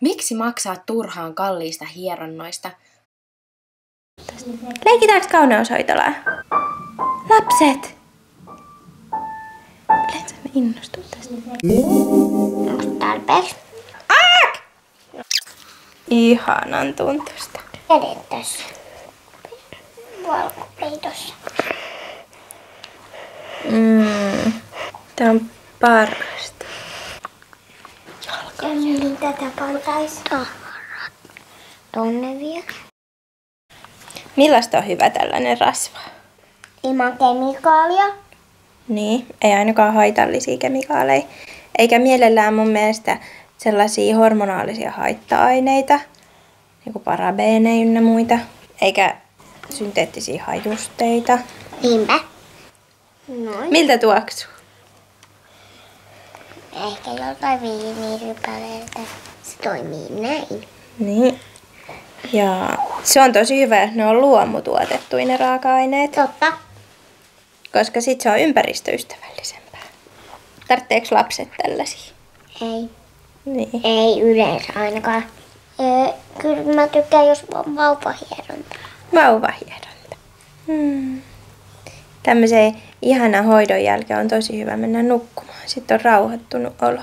Miksi maksaa turhaan kalliista hieronnoista? Leikitäänkö kauneushoitolaa? Lapset! Yleensä ne innostuu tästä. Tarpeeksi. Ihanan tuntusta. Kädet tässä. Valkopeitossa. Tää on parasta. Ja niin tätä pantais. Tonne vielä. Millaista on hyvä tällainen rasva? Ilman kemikaalia. Niin, ei ainakaan haitallisia kemikaaleja. Eikä mielellään mun mielestä sellaisia hormonaalisia haitta-aineita, niin kuin parabeeneja ynnä muita. Eikä synteettisiä hajusteita. Niinpä. Noin. Miltä tuoksuu? Ehkä jotain viinirypäleeltä. Se toimii näin. Niin. Ja se on tosi hyvä, että ne on luomutuotettuja ne raaka-aineet. Totta. Koska sit se on ympäristöystävällisempää. Tarvitseeko lapset tällaisia? Ei. Niin. Ei yleensä ainakaan. Kyllä mä tykkään, jos on vauvahieronta. Vauvahieronta. Tämmöisen ihanan hoidon jälkeen on tosi hyvä mennä nukkumaan. Sitten on rauhoittunut olo.